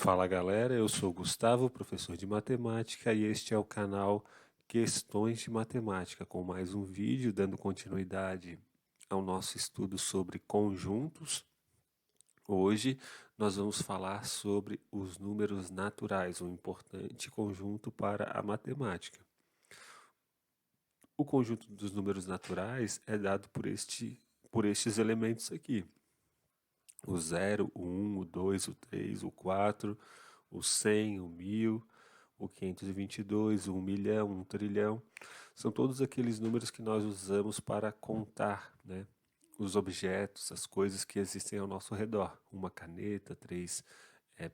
Fala galera, eu sou o Gustavo, professor de matemática, e este é o canal Questões de Matemática, com mais um vídeo dando continuidade ao nosso estudo sobre conjuntos. Hoje nós vamos falar sobre os números naturais, um importante conjunto para a matemática. O conjunto dos números naturais é dado por estes elementos aqui: o 0, o 1, o 2, o 3, o 4, o 100, o 1000, o 522, o 1.000.000, 1 trilhão. São todos aqueles números que nós usamos para contar, né? Os objetos, as coisas que existem ao nosso redor. Uma caneta, três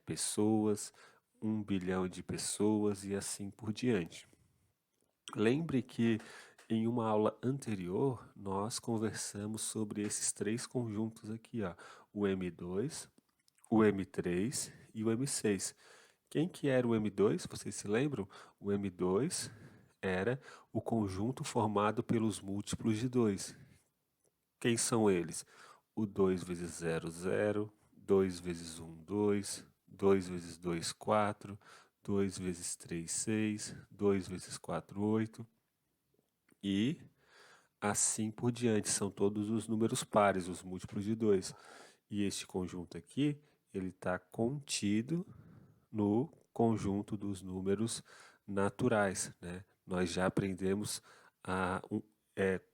pessoas, 1 bilhão de pessoas e assim por diante. Lembre que em uma aula anterior nós conversamos sobre esses três conjuntos aqui, ó, o M2, o M3 e o M6. Quem que era o M2? Vocês se lembram? O M2 era o conjunto formado pelos múltiplos de 2. Quem são eles? O 2 vezes 0, 0, 2 vezes 1, 2, 2 vezes 2, 4, 2 vezes 3, 6, 2 vezes 4, 8 e assim por diante. São todos os números pares, os múltiplos de 2. E este conjunto aqui, ele está contido no conjunto dos números naturais, né? Nós já aprendemos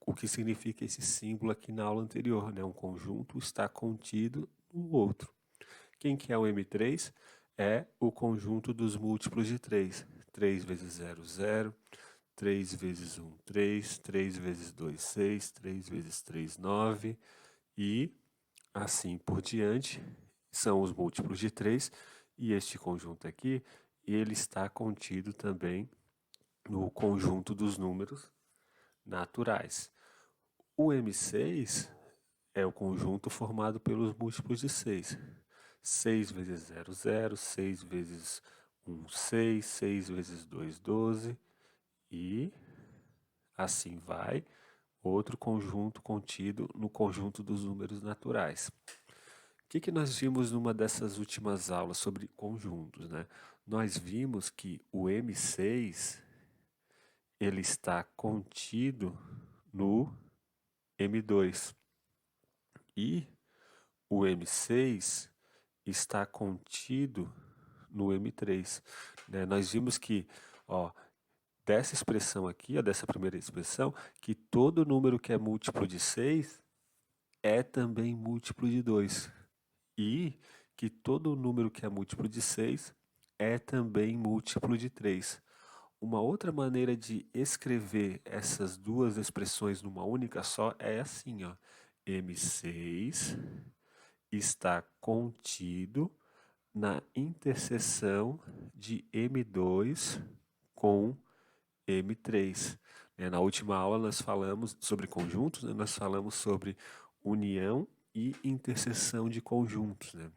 o que significa esse símbolo aqui na aula anterior, né? Um conjunto está contido no outro. Quem que é o M3? É o conjunto dos múltiplos de 3. 3 vezes 0, 0. 3 vezes 1, 3. 3 vezes 2, 6. 3 vezes 3, 9. E assim por diante. São os múltiplos de 3. E este conjunto aqui, ele está contido também no conjunto dos números naturais. O M6 é o conjunto formado pelos múltiplos de 6. 6 vezes 0, 0. 6 vezes 1, 6. 6 vezes 2, 12. E assim vai, outro conjunto contido no conjunto dos números naturais. O que nós vimos numa dessas últimas aulas sobre conjuntos, né? Nós vimos que o M6 ele está contido no M2 e o M6 está contido no M3, né? Nós vimos que, ó, dessa expressão aqui, ó, dessa primeira expressão, que todo número que é múltiplo de 6 é também múltiplo de 2. E que todo número que é múltiplo de 6 é também múltiplo de 3. Uma outra maneira de escrever essas duas expressões numa única só é assim, ó. M6 está contido na interseção de M2 com M3. Na última aula nós falamos sobre conjuntos, né? Nós falamos sobre união e interseção de conjuntos, né?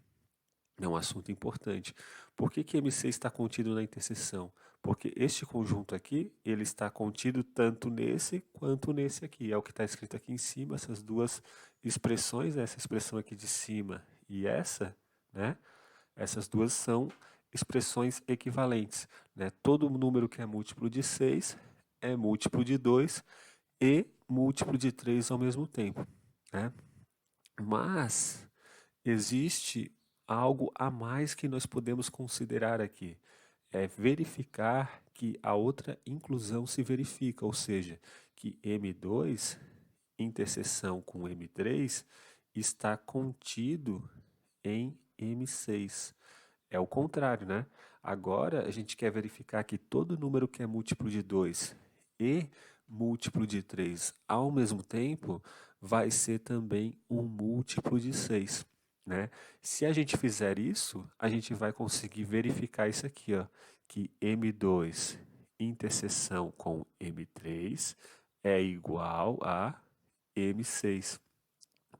É um assunto importante. Por que M6 está contido na interseção? Porque este conjunto aqui, ele está contido tanto nesse quanto nesse aqui. É o que está escrito aqui em cima, essas duas expressões, essa expressão aqui de cima e essa, né? Essas duas são expressões equivalentes, né? Todo número que é múltiplo de 6 é múltiplo de 2 e múltiplo de 3 ao mesmo tempo, né? Mas existe algo a mais que nós podemos considerar aqui. É verificar que a outra inclusão se verifica, ou seja, que M2, interseção com M3, está contido em M6. É o contrário, né? Agora a gente quer verificar que todo número que é múltiplo de 2 e múltiplo de 3 ao mesmo tempo vai ser também um múltiplo de 6, né? Se a gente fizer isso, a gente vai conseguir verificar isso aqui, ó, que M2 interseção com M3 é igual a M6.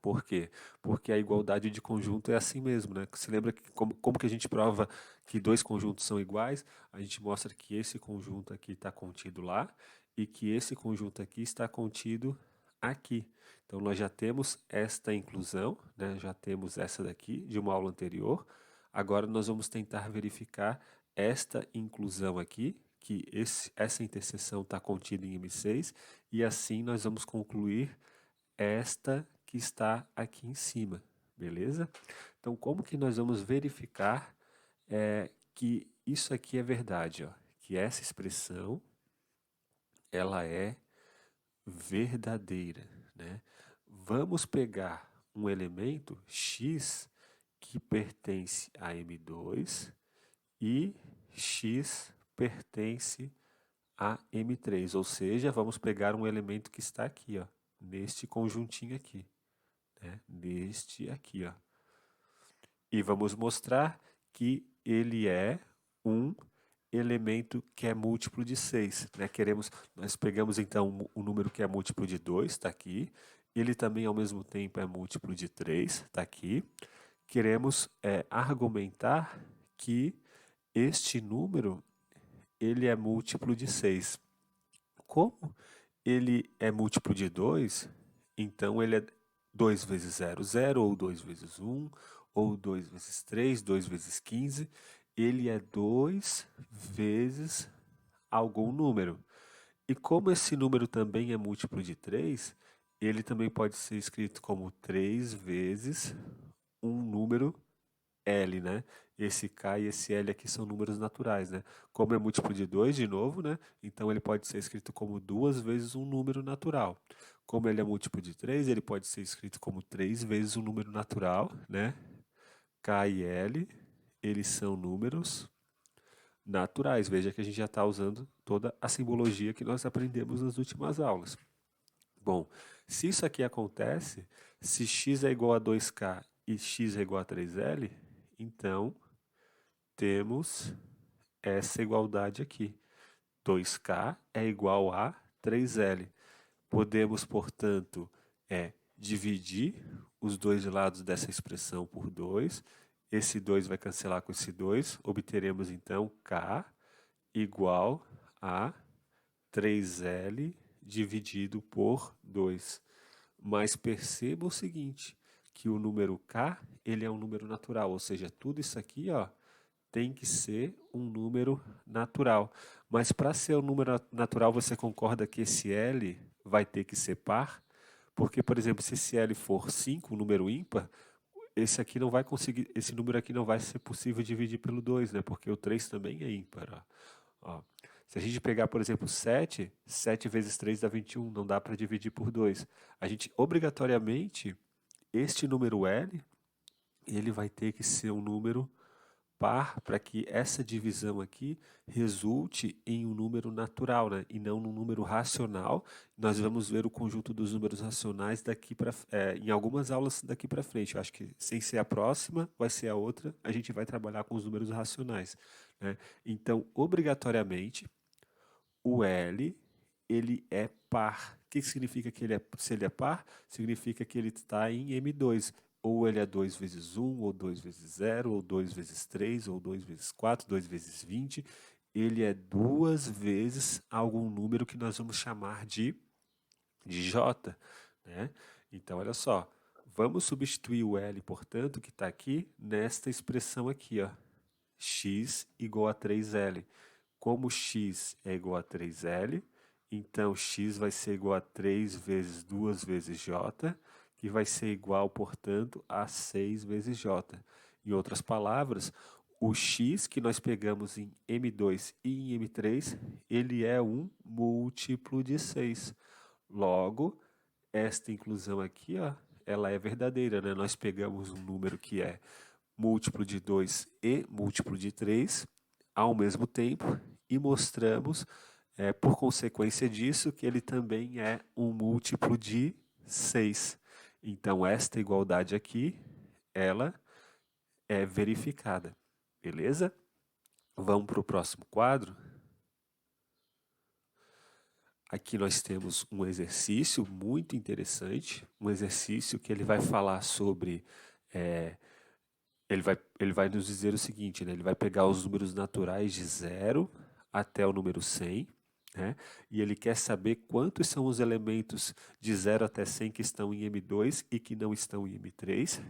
Por quê? Porque a igualdade de conjunto é assim mesmo, né? Você lembra que como que a gente prova que dois conjuntos são iguais? A gente mostra que esse conjunto aqui está contido lá e que esse conjunto aqui está contido aqui. Então nós já temos esta inclusão, né? Já temos essa daqui de uma aula anterior. Agora nós vamos tentar verificar esta inclusão aqui, que essa interseção está contida em M6, e assim nós vamos concluir esta que está aqui em cima, beleza? Então, como que nós vamos verificar que isso aqui é verdade, ó? Que essa expressão, ela é verdadeira, né? Vamos pegar um elemento x que pertence a M2 e x pertence a M3, ou seja, vamos pegar um elemento que está aqui, ó, neste conjuntinho aqui, né? Neste aqui, ó. E vamos mostrar que ele é um elemento que é múltiplo de 6, né? Nós pegamos então o número que é múltiplo de 2, está aqui. Ele também ao mesmo tempo é múltiplo de 3, está aqui. Queremos argumentar que este número ele é múltiplo de 6. Como ele é múltiplo de 2, então ele é 2 vezes 0, 0, ou 2 vezes 1, ou 2 vezes 3, 2 vezes 15. Ele é 2 vezes algum número. E como esse número também é múltiplo de 3, ele também pode ser escrito como 3 vezes um número L, né? Esse K e esse L aqui são números naturais, né? Como é múltiplo de 2, de novo, né? Então ele pode ser escrito como 2 vezes um número natural. Como ele é múltiplo de 3, ele pode ser escrito como 3 vezes um número natural, né? K e L, eles são números naturais. Veja que a gente já está usando toda a simbologia que nós aprendemos nas últimas aulas. Bom, se isso aqui acontece, se x é igual a 2k e x é igual a 3l, então temos essa igualdade aqui. 2k é igual a 3l. Podemos, portanto, dividir os dois lados dessa expressão por 2. Esse 2 vai cancelar com esse 2. Obteremos, então, k igual a 3l dividido por 2. Mas perceba o seguinte, que o número k, ele é um número natural, ou seja, tudo isso aqui, ó, tem que ser um número natural. Mas para ser um número natural, você concorda que esse L vai ter que ser par? Porque, por exemplo, se esse L for 5, um número ímpar, esse aqui não vai conseguir, esse número aqui não vai ser possível dividir pelo 2, né? Porque o 3 também é ímpar. Ó. Se a gente pegar, por exemplo, 7, 7 vezes 3 dá 21, não dá para dividir por 2. A gente, obrigatoriamente, este número L, ele vai ter que ser um número par para que essa divisão aqui resulte em um número natural, né? E não num número racional. Nós vamos ver o conjunto dos números racionais daqui para em algumas aulas daqui para frente. Eu acho que sem ser a próxima, vai ser a outra. A gente vai trabalhar com os números racionais, né? Então, obrigatoriamente, o L ele é par. O que significa que se ele é par? Significa que ele está em M2. Ou ele é 2 vezes 1, ou 2 vezes 0, ou 2 vezes 3, ou 2 vezes 4, 2 vezes 20. Ele é duas vezes algum número que nós vamos chamar de J, né? Então, olha só. Vamos substituir o L, portanto, que está aqui, nesta expressão aqui, ó. X igual a 3L. Como x é igual a 3L, então x vai ser igual a 3 vezes 2 vezes j, que vai ser igual, portanto, a 6 vezes j. Em outras palavras, o x que nós pegamos em M2 e em M3, ele é um múltiplo de 6. Logo, esta inclusão aqui, ó, ela é verdadeira, né? Nós pegamos um número que é múltiplo de 2 e múltiplo de 3 ao mesmo tempo e mostramos, por consequência disso, que ele também é um múltiplo de 6. Então, esta igualdade aqui, ela é verificada. Beleza? Vamos para o próximo quadro. Aqui nós temos um exercício muito interessante, um exercício que ele vai falar sobre... Ele vai nos dizer o seguinte, né? Ele vai pegar os números naturais de 0 até o número 100, né? E ele quer saber quantos são os elementos de 0 até 100 que estão em M2 e que não estão em M3.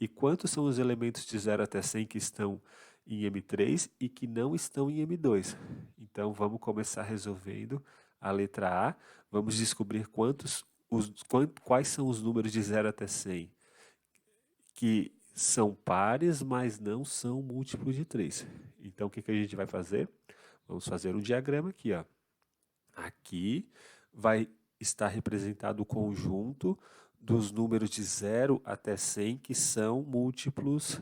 E quantos são os elementos de 0 até 100 que estão em M3 e que não estão em M2? Então, vamos começar resolvendo a letra A. Vamos descobrir quais são os números de 0 até 100 que são pares, mas não são múltiplos de 3. Então, o que a gente vai fazer? Vamos fazer um diagrama aqui, ó. Aqui vai estar representado o conjunto dos números de 0 até 100 que são múltiplos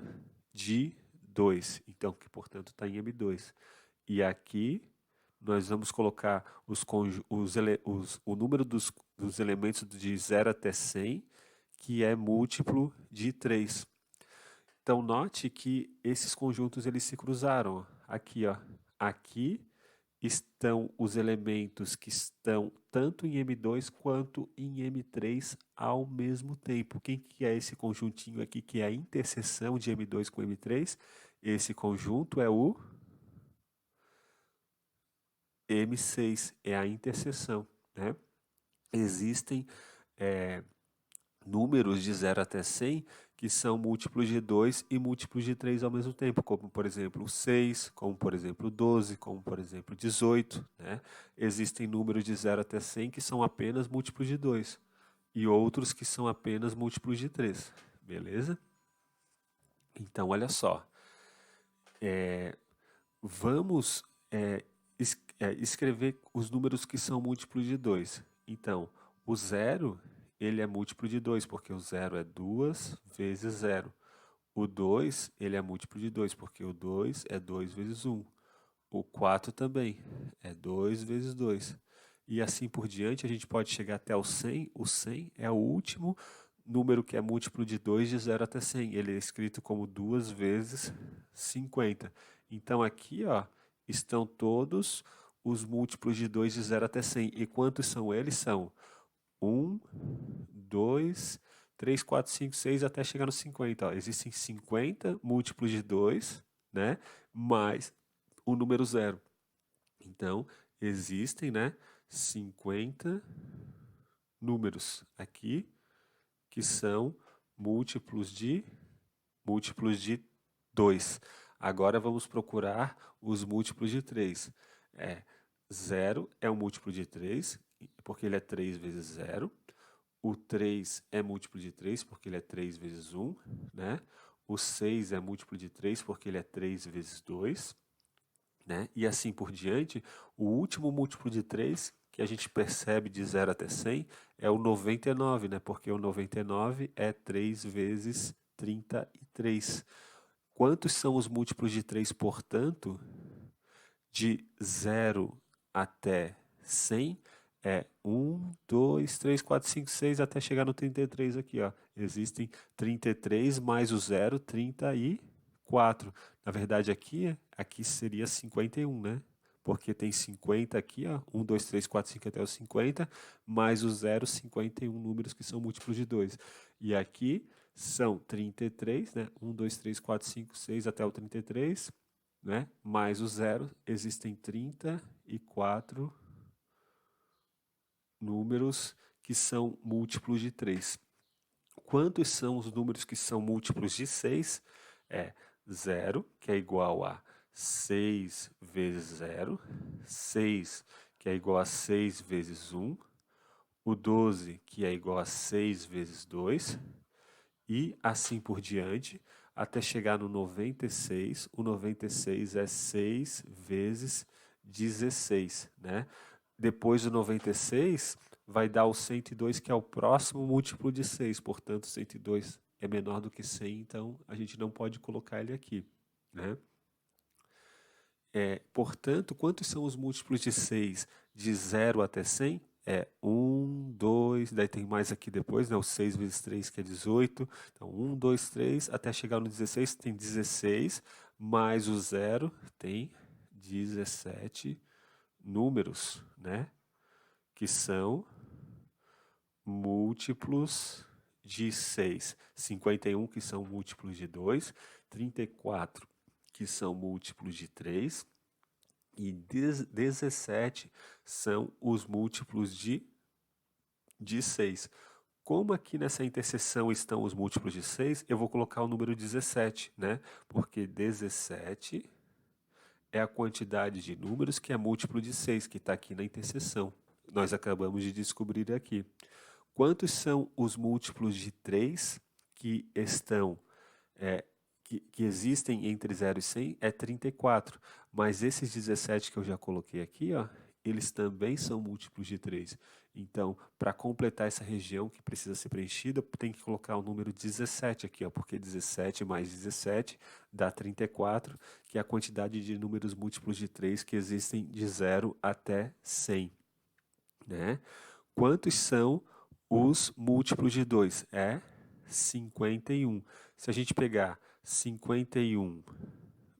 de 2. Então, que portanto está em M2. E aqui nós vamos colocar o número dos elementos de 0 até 100 que é múltiplo de 3. Então, note que esses conjuntos eles se cruzaram. Aqui, ó. Aqui estão os elementos que estão tanto em M2 quanto em M3 ao mesmo tempo. Quem que é esse conjuntinho aqui que é a interseção de M2 com M3? Esse conjunto é o M6, é a interseção, né? Existem números de 0 até 100 que são múltiplos de 2 e múltiplos de 3 ao mesmo tempo, como por exemplo 6, como por exemplo 12, como por exemplo 18. Né? Existem números de 0 até 100 que são apenas múltiplos de 2 e outros que são apenas múltiplos de 3. Beleza? Então, olha só. Vamos escrever os números que são múltiplos de 2. Então, o 0 ele é múltiplo de 2, porque o 0 é 2 vezes 0. O 2, ele é múltiplo de 2, porque o 2 é 2 vezes 1. O 4 também é 2 vezes 2. E assim por diante, a gente pode chegar até o 100. O 100 é o último número que é múltiplo de 2 de 0 até 100. Ele é escrito como 2 vezes 50. Então aqui, ó, estão todos os múltiplos de 2 de 0 até 100. E quantos são eles? São 1, 2, 3, 4, 5, 6 até chegar no 50. Ó. Existem 50 múltiplos de 2, né? Mais o número 0. Então, existem, né, 50 números aqui que são múltiplos de 2. Agora vamos procurar os múltiplos de 3. 0 é um múltiplo de 3, porque ele é 3 vezes 0. O 3 é múltiplo de 3, porque ele é 3 vezes 1. Né? O 6 é múltiplo de 3, porque ele é 3 vezes 2. Né? E assim por diante. O último múltiplo de 3 que a gente percebe de 0 até 100 é o 99, né? Porque o 99 é 3 vezes 33. Quantos são os múltiplos de 3, portanto? De 0 até 100 é 1, 2, 3, 4, 5, 6 até chegar no 33 aqui, ó. Existem 33 mais o 0, 34. Na verdade aqui seria 51, né? Porque tem 50 aqui, ó, 1, 2, 3, 4, 5 até o 50, mais o 0, 51 números que são múltiplos de 2. E aqui são 33, né? 1, 2, 3, 4, 5, 6 até o 33, né? Mais o 0, existem 34 números que são múltiplos de 3. Quantos são os números que são múltiplos de 6? É 0, que é igual a 6 vezes 0, 6, que é igual a 6 vezes 1, o 12, que é igual a 6 vezes 2, e assim por diante, até chegar no 96. O 96 é 6 vezes 16, né? Depois do 96, vai dar o 102, que é o próximo múltiplo de 6. Portanto, 102 é menor do que 100, então a gente não pode colocar ele aqui, né? Portanto, quantos são os múltiplos de 6 de 0 até 100? 1, 2, daí tem mais aqui depois, né? O 6 vezes 3, que é 18. Então, 1, 2, 3, até chegar no 16, tem 16, mais o 0, tem 17 números, né? Que são múltiplos de 6. 51, que são múltiplos de 2. 34, que são múltiplos de 3. E 17 são os múltiplos de 6. Como aqui nessa interseção estão os múltiplos de 6, eu vou colocar o número 17, né? Porque 17 é a quantidade de números que é múltiplo de 6, que está aqui na interseção. Nós acabamos de descobrir aqui. Quantos são os múltiplos de 3 que estão, que existem entre 0 e 100? É 34. Mas esses 17 que eu já coloquei aqui, ó, eles também são múltiplos de 3. Então, para completar essa região que precisa ser preenchida, tem que colocar o número 17 aqui, ó, porque 17 mais 17 dá 34, que é a quantidade de números múltiplos de 3 que existem de 0 até 100. Né? Quantos são os múltiplos de 2? É 51. Se a gente pegar 51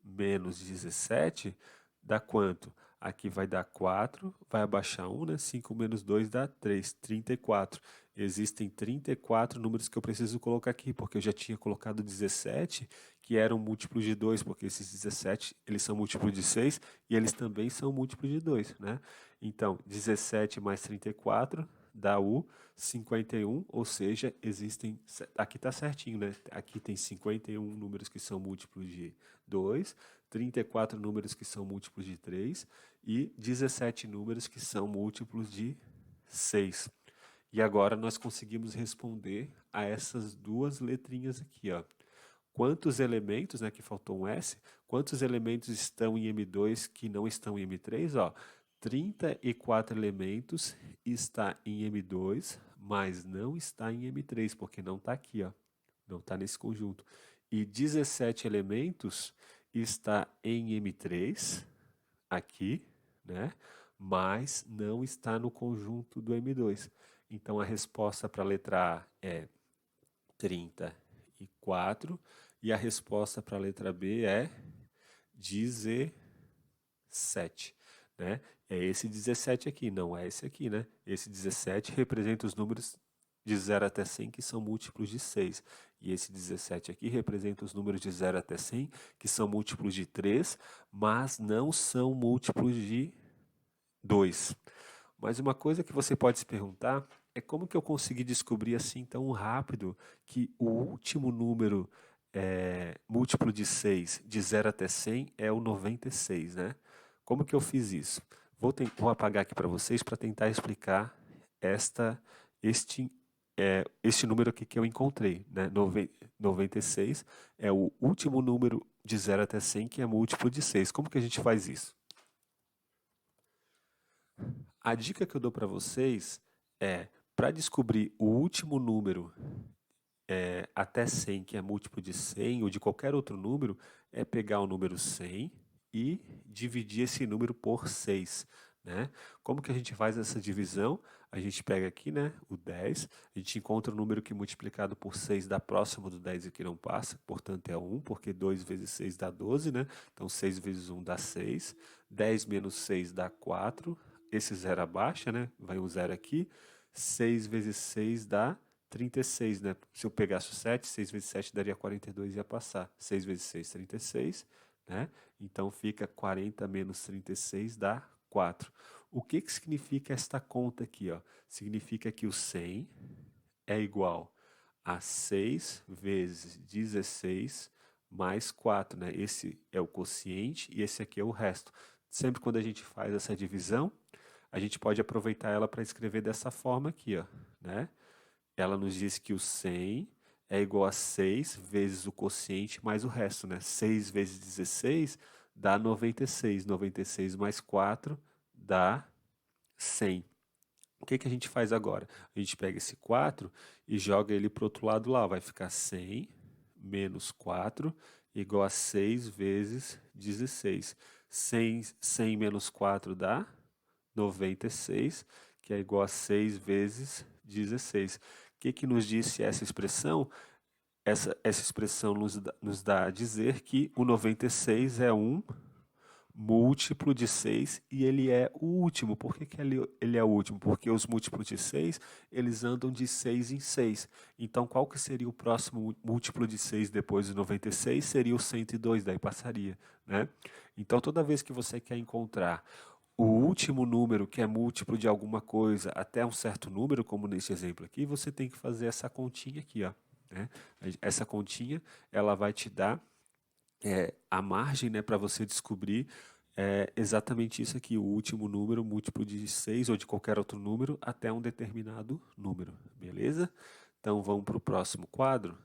menos 17, dá quanto? Aqui vai dar 4, vai abaixar 1, né? 5 menos 2 dá 3, 34. Existem 34 números que eu preciso colocar aqui, porque eu já tinha colocado 17, que eram múltiplos de 2, porque esses 17, eles são múltiplos de 6 e eles também são múltiplos de 2, né? Então, 17 mais 34 dá o 51, ou seja, existem, aqui está certinho, né? Aqui tem 51 números que são múltiplos de 2, 34 números que são múltiplos de 3 e 17 números que são múltiplos de 6. E agora nós conseguimos responder a essas duas letrinhas aqui, ó. Quantos elementos, né, que faltou um S, quantos elementos estão em M2 que não estão em M3? Ó, 34 elementos está em M2, mas não está em M3, porque não está aqui, ó, não está nesse conjunto. E 17 elementos está em M3, aqui, né? Mas não está no conjunto do M2. Então a resposta para a letra A é 34 e a resposta para a letra B é 17, né? É esse 17 aqui, não é esse aqui, né? Esse 17 representa os números de 0 até 100 que são múltiplos de 6. E esse 17 aqui representa os números de 0 até 100 que são múltiplos de 3, mas não são múltiplos de 2. Mas uma coisa que você pode se perguntar é como que eu consegui descobrir assim tão rápido que o último número múltiplo de 6, de 0 até 100, é o 96, né? Como que eu fiz isso? Vou apagar aqui para vocês para tentar explicar esta, este, este número aqui que eu encontrei, né? 96 é o último número de 0 até 100 que é múltiplo de 6. Como que a gente faz isso? A dica que eu dou para vocês é, para descobrir o último número até 100, que é múltiplo de 100 ou de qualquer outro número, é pegar o número 100 e dividir esse número por 6. Né? Como que a gente faz essa divisão? A gente pega aqui, né, o 10, a gente encontra o número que multiplicado por 6 dá próximo do 10 e que não passa, portanto é 1, porque 2 vezes 6 dá 12, né? Então 6 vezes 1 dá 6, 10 menos 6 dá 4, esse zero abaixa, né? Vai um zero aqui, 6 vezes 6 dá 36, né? Se eu pegasse o 7, 6 vezes 7 daria 42 e ia passar. 6 vezes 6, 36, né? Então fica 40 menos 36 dá 4. O que que significa esta conta aqui, ó? Significa que o 100 é igual a 6 vezes 16 mais 4, né? Esse é o quociente e esse aqui é o resto. Sempre quando a gente faz essa divisão, a gente pode aproveitar ela para escrever dessa forma aqui, ó, né? Ela nos diz que o 100 é igual a 6 vezes o quociente mais o resto, né? 6 vezes 16 dá 96. 96 mais 4 dá 100. O que que a gente faz agora? A gente pega esse 4 e joga ele para o outro lado lá. Vai ficar 100 menos 4 igual a 6 vezes 16. 100 menos 4 dá 96, que é igual a 6 vezes 16. O que que nos disse essa expressão? Essa expressão nos dá a dizer que o 96 é um múltiplo de 6 e ele é o último. Por que que ele é o último? Porque os múltiplos de 6, eles andam de 6 em 6. Então, qual que seria o próximo múltiplo de 6 depois do 96? Seria o 102, daí passaria, né? Então, toda vez que você quer encontrar o último número que é múltiplo de alguma coisa até um certo número, como nesse exemplo aqui, você tem que fazer essa continha aqui, ó, né? Essa continha, ela vai te dar a margem, né, para você descobrir exatamente isso aqui, o último número múltiplo de 6 ou de qualquer outro número até um determinado número, beleza? Então vamos para o próximo quadro.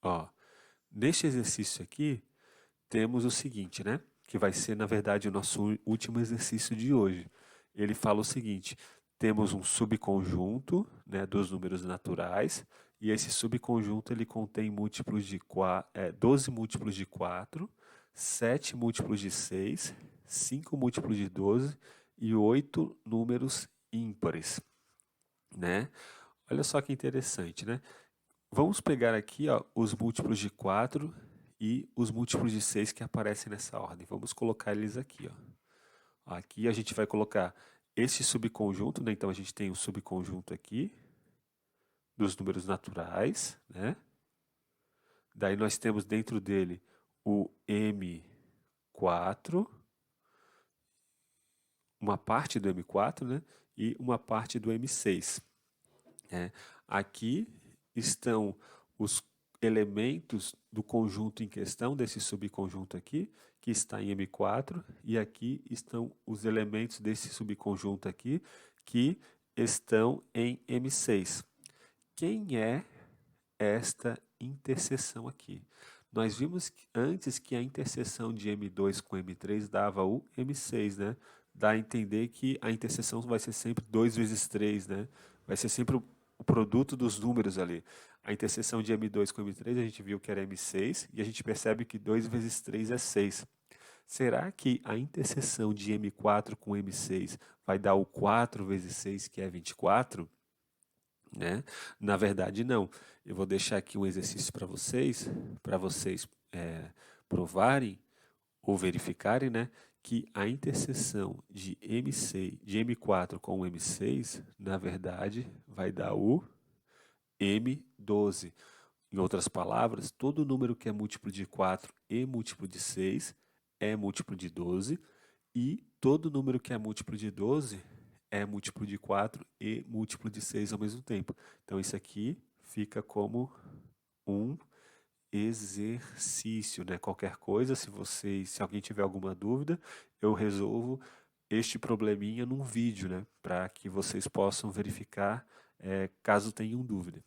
Ó, neste exercício aqui, temos o seguinte, né? Que vai ser, na verdade, o nosso último exercício de hoje. Ele fala o seguinte: temos um subconjunto, né, dos números naturais, e esse subconjunto ele contém múltiplos de 12 múltiplos de 4, 7 múltiplos de 6, 5 múltiplos de 12 e 8 números ímpares, né? Olha só que interessante, né? Vamos pegar aqui, ó, os múltiplos de 4 e os múltiplos de 6 que aparecem nessa ordem. Vamos colocar eles aqui, ó. Aqui a gente vai colocar esse subconjunto, né? Então a gente tem um subconjunto aqui dos números naturais, né? Daí nós temos dentro dele o M4, uma parte do M4, né? E uma parte do M6. Aqui estão os elementos do conjunto em questão, desse subconjunto aqui, que está em M4, e aqui estão os elementos desse subconjunto aqui, que estão em M6. Quem é esta interseção aqui? Nós vimos antes que a interseção de M2 com M3 dava o M6, né? Dá a entender que a interseção vai ser sempre 2 vezes 3, né? Vai ser sempre o produto dos números ali. A interseção de M2 com M3 a gente viu que era M6 e a gente percebe que 2 vezes 3 é 6. Será que a interseção de M4 com M6 vai dar o 4 vezes 6, que é 24? Né? Na verdade, não. Eu vou deixar aqui um exercício para vocês provarem ou verificarem, né, que a interseção de M6, de M4 com o M6, na verdade, vai dar o M12. Em outras palavras, todo número que é múltiplo de 4 e múltiplo de 6 é múltiplo de 12, e todo número que é múltiplo de 12 é múltiplo de 4 e múltiplo de 6 ao mesmo tempo. Então isso aqui fica como um exercício, né? Qualquer coisa, se alguém tiver alguma dúvida, eu resolvo este probleminha num vídeo, né? Para que vocês possam verificar caso tenham dúvida.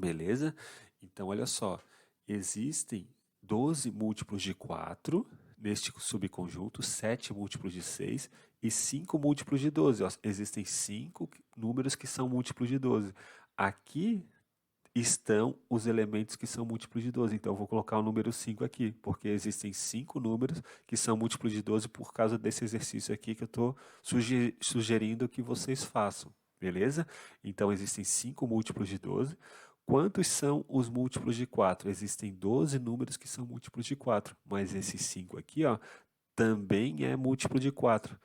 Beleza? Então, olha só, existem 12 múltiplos de 4 neste subconjunto, 7 múltiplos de 6 e 5 múltiplos de 12. Ó, existem 5 números que são múltiplos de 12. Aqui estão os elementos que são múltiplos de 12. Então, eu vou colocar o número 5 aqui, porque existem 5 números que são múltiplos de 12 por causa desse exercício aqui que eu estou sugerindo que vocês façam. Beleza? Então, existem 5 múltiplos de 12. Quantos são os múltiplos de 4? Existem 12 números que são múltiplos de 4, mas esse 5 aqui, ó, também é múltiplo de 4.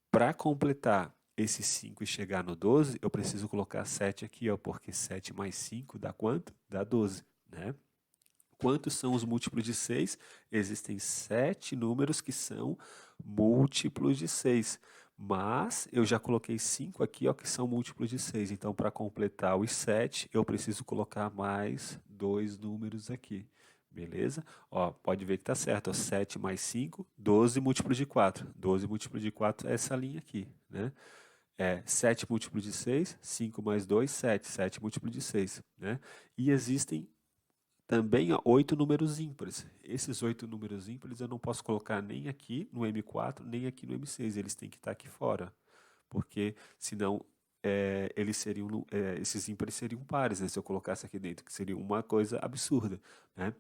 Para completar esse 5 e chegar no 12, eu preciso colocar 7 aqui, ó, porque 7 mais 5 dá quanto? Dá 12, né? Quantos são os múltiplos de 6? Existem 7 números que são múltiplos de 6. Mas eu já coloquei 5 aqui, ó, que são múltiplos de 6. Então, para completar os 7, eu preciso colocar mais 2 números aqui. Beleza? Ó, pode ver que está certo. Ó, 7 mais 5, 12 múltiplos de 4. 12 múltiplos de 4 é essa linha aqui, né? 7 múltiplos de 6, 5 mais 2, 7. 7 múltiplos de 6, né? E existem também 8 números ímpares. Esses 8 números ímpares eu não posso colocar nem aqui no M4, nem aqui no M6. Eles têm que estar aqui fora, porque senão esses ímpares seriam pares, né? Se eu colocasse aqui dentro, que seria uma coisa absurda, né?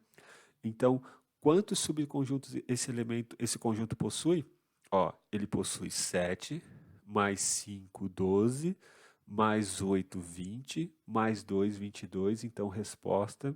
Então, quantos subconjuntos esse conjunto possui? Ó, ele possui 7, mais 5, 12, mais 8, 20, mais 2, 22. Então, resposta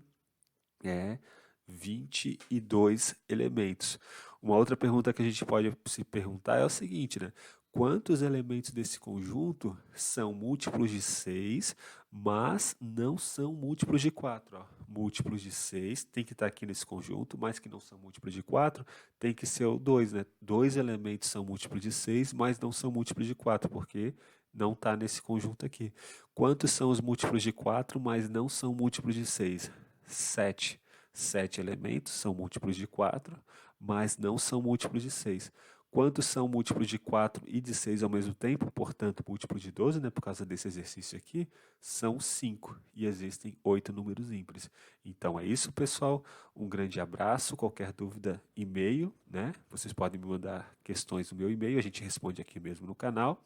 é 22 elementos. Uma outra pergunta que a gente pode se perguntar é o seguinte, né? Quantos elementos desse conjunto são múltiplos de 6, mas não são múltiplos de 4? Ó. Múltiplos de 6 tem que estar aqui nesse conjunto, mas que não são múltiplos de 4, tem que ser o 2, né? Dois elementos são múltiplos de 6, mas não são múltiplos de 4, porque não está nesse conjunto aqui. Quantos são os múltiplos de 4, mas não são múltiplos de 6? 7. 7 elementos são múltiplos de 4, mas não são múltiplos de 6. Quantos são múltiplos de 4 e de 6 ao mesmo tempo? Portanto, múltiplos de 12, né, por causa desse exercício aqui, são 5. E existem 8 números ímpares. Então é isso, pessoal. Um grande abraço. Qualquer dúvida, e-mail, né? Vocês podem me mandar questões no meu e-mail, a gente responde aqui mesmo no canal.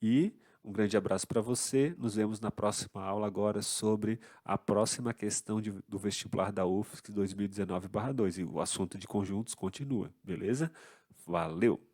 E um grande abraço para você. Nos vemos na próxima aula agora sobre a próxima questão do vestibular da UFSC 2019/2. E o assunto de conjuntos continua, beleza? Valeu!